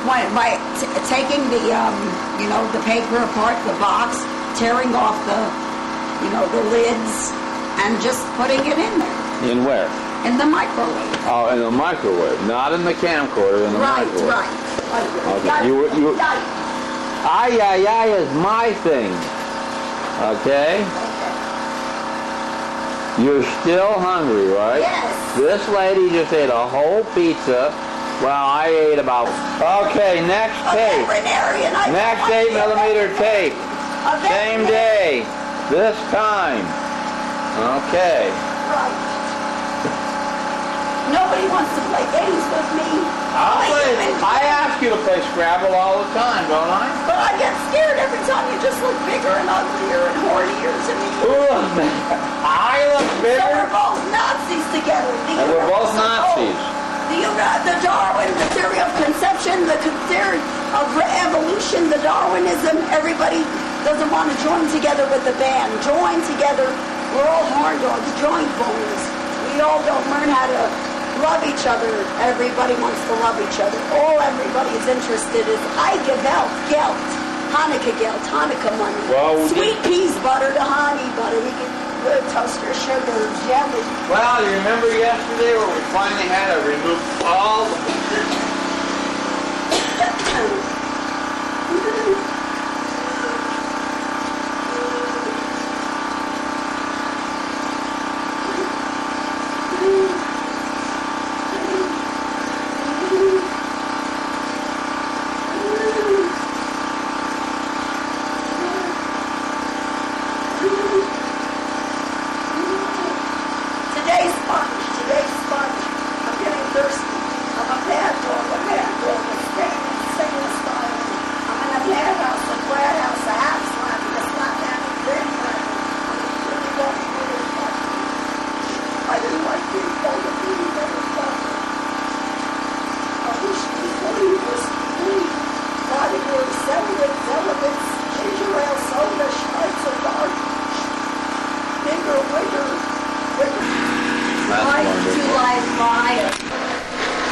by taking the, the paper apart, the box, tearing off the lids, and just putting it in there. In where? In the microwave. Oh, in the microwave, not in the camcorder, in the microwave. Right. Okay. Ay is my thing. Okay? You're still hungry, right? Yes. This lady just ate a whole pizza. Well, I ate about... Okay, next tape. Next 8mm tape. Same day. This time. Okay. Right. Nobody wants to play games with me. I ask you to play Scrabble all the time, don't I? But I get scared every time you just look bigger and uglier and hornier to me. I look bigger? So we're both Nazis together. And we're both Nazis. The Darwin, the theory of conception, the theory of evolution, the Darwinism, everybody doesn't want to join together with the band. Join together. We're all horn dogs, joint bones. We all don't learn how to love each other. Everybody wants to love each other. All everybody is interested is I give out gelt, Hanukkah gelt, Hanukkah money. Well, sweet peas butter to honey butter. We get good toaster sugar, jelly. Well, you remember yesterday where we finally had to remove all the pictures? Today's fun. I'm getting thirsty. I'm a bad dog, singing style. I'm in a bad house, a glad house, a half slap, a slap down, a big slap. I'm really going to I didn't like being told to be motherfucker. I wish before you was free. Bodyguards, celibates, ginger ale, soda, Schweitzer, dark, bigger, wigger. Life to life fire.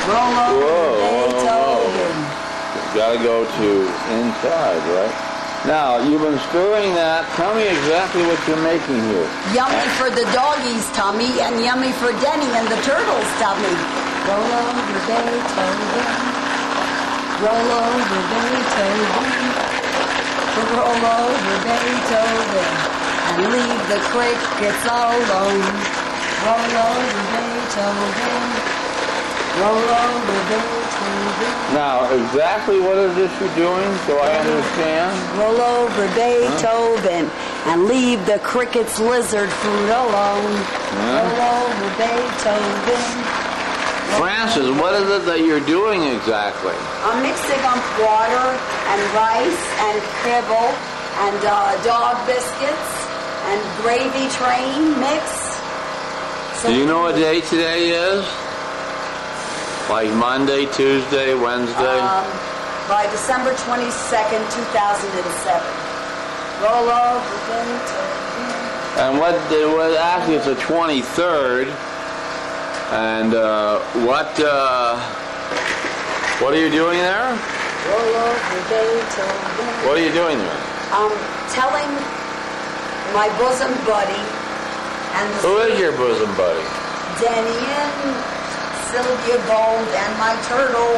Roll over Beethoven. Gotta go to inside, right? Now, you've been stirring that. Tell me exactly what you're making here. Yummy for the doggies' tummy and yummy for Denny and the turtle's tummy. Roll over Beethoven. Roll over Beethoven. Roll over Beethoven. And leave the crickets alone. Roll over Beethoven. Roll over Beethoven. Now, exactly what is this you're doing so I understand? Roll over Beethoven and leave the cricket's lizard fruit alone. Roll over Beethoven. Francis, what is it that you're doing exactly? I'm mixing up water and rice and kibble and dog biscuits and gravy train mix. Do you know what day today is? Like Monday, Tuesday, Wednesday? By December 22nd, 2007. Roll over Beethoven. And actually it's the 23rd. And what are you doing there? Roll over Beethoven. What are you doing there? Telling my bosom buddy. Who is your bosom buddy? Denny and Sylvia Gold and my turtle.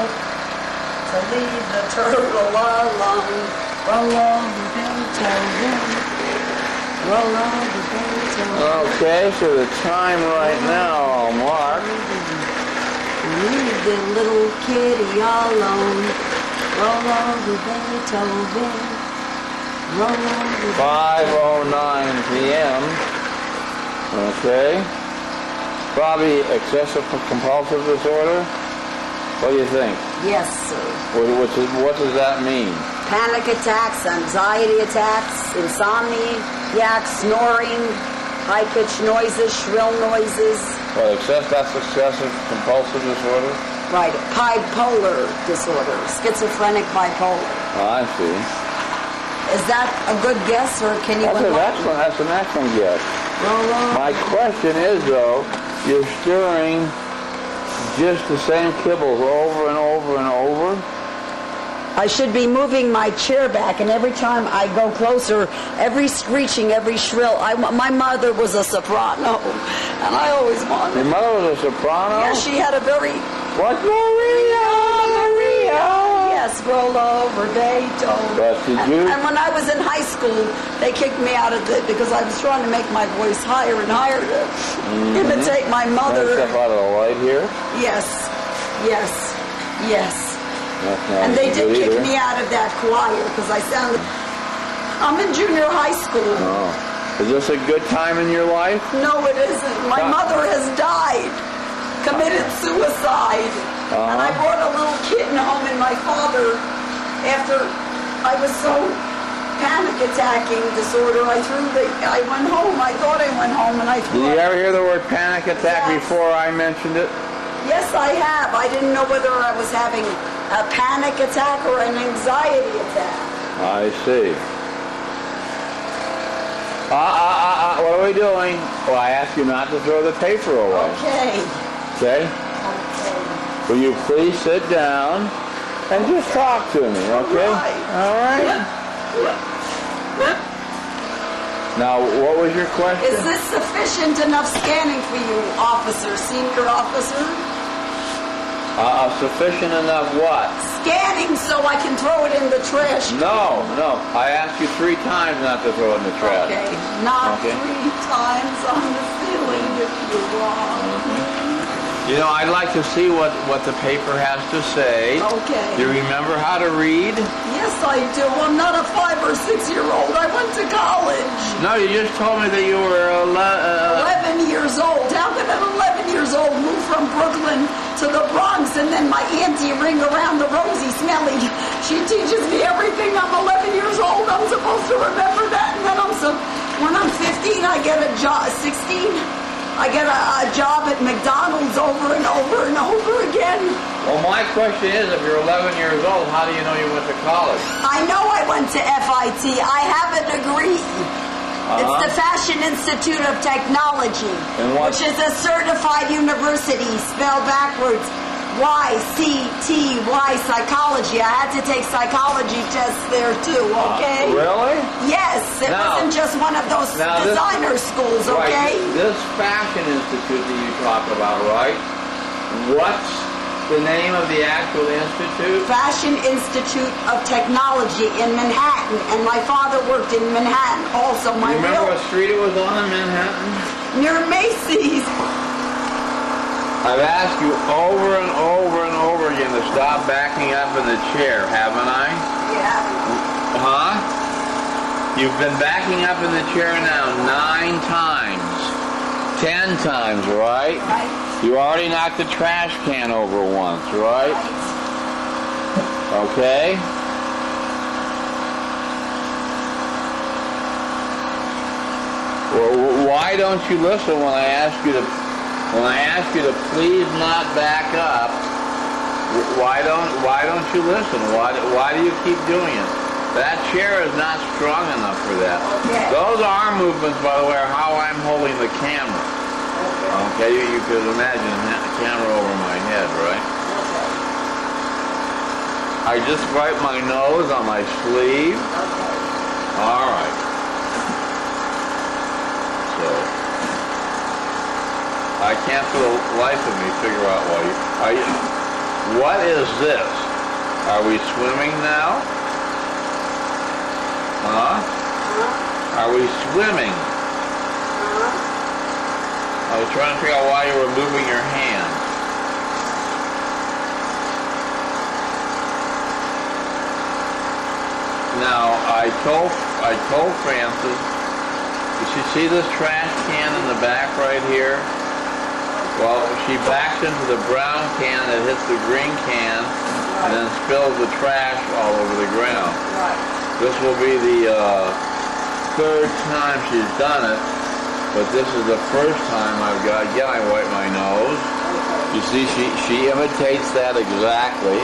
To leave the turtle alone. Roll over Beethoven. Roll over Beethoven. Okay, so the time right now, I'll mark. Leave the little kitty alone. Roll over Beethoven. Roll over 5:09 p.m. Okay. Probably excessive compulsive disorder? What do you think? Yes, sir. What does that mean? Panic attacks, anxiety attacks, insomnia, snoring, high-pitched noises, shrill noises. Well, that's excessive compulsive disorder? Right. Bipolar disorder. Schizophrenic bipolar. Oh, I see. Is that a good guess, or can you... That's an excellent guess. My question is, though, you're stirring just the same kibbles over and over and over? I should be moving my chair back, and every time I go closer, every screeching, every shrill. My mother was a soprano, and I always wanted. Your mother was a soprano? Yeah, she had a very... What, Maria? Yes, roll over, Beethoven. But did you? And when I was in high school, they kicked me out of it because I was trying to make my voice higher and higher to imitate my mother. Step out of the light here? Yes, yes, yes. And they did kick me out of that choir because I sounded... I'm in junior high school. Oh. Is this a good time in your life? No, it isn't. My mother has died. Committed suicide. And I brought a little kitten home, and my father, after I was so panic attacking disorder, I went home. I thought I went home, and I threw. Did you ever hear the word panic attack before I mentioned it? Yes, I have. I didn't know whether I was having a panic attack or an anxiety attack. I see. What are we doing? Well, I asked you not to throw the paper away. Okay. Okay? Will you please sit down and just talk to me, okay? All right. Now, what was your question? Is this sufficient enough scanning for you, officer, senior officer? Sufficient enough what? Scanning so I can throw it in the trash. No. I asked you 3 times not to throw it in the trash. Okay. Not 3 times on the ceiling if you want. You know, I'd like to see what the paper has to say. Okay. Do you remember how to read? Yes, I do. I'm not a 5 or 6-year-old. I went to college. No, you just told me that you were 11 years old. How can an 11 years old move from Brooklyn to the Bronx and then my auntie ring around the Rosie Smelly? She teaches me everything. I'm 11 years old. I'm supposed to remember that. And then when I'm 15, I get a job. 16. I get a job at McDonald's over and over and over again. Well, my question is, if you're 11 years old, how do you know you went to college? I know I went to FIT. I have a degree. It's the Fashion Institute of Technology, which is a certified university, spelled backwards. YCTY, psychology. I had to take psychology tests there too, okay? Really? Yes, it wasn't just one of those designer schools, okay? Right, this Fashion Institute that you talk about, right? What's the name of the actual institute? Fashion Institute of Technology in Manhattan, and my father worked in Manhattan also. You remember what street it was on in Manhattan? Near Macy's. I've asked you over and over and over again to stop backing up in the chair, haven't I? Yeah. Huh? You've been backing up in the chair now 9 times. 10 times, right? Right. You already knocked the trash can over once, right? Okay? Well, why don't you listen when I ask you to please not back up? Why don't you listen? Why do you keep doing it? That chair is not strong enough for that. Okay. Those arm movements, by the way, are how I'm holding the camera. Okay, you could imagine the camera over my head, right? I just wipe my nose on my sleeve. All right. So I can't for the life of me figure out why what is this? Are we swimming now? Huh? Are we swimming? I was trying to figure out why you were moving your hand. Now, I told Frances, you see this trash can in the back right here? Well, she backs into the brown can that hits the green can and then spills the trash all over the ground. This will be the 3rd time she's done it, but this is the 1st time I've got, again, I wipe my nose. You see, she imitates that exactly.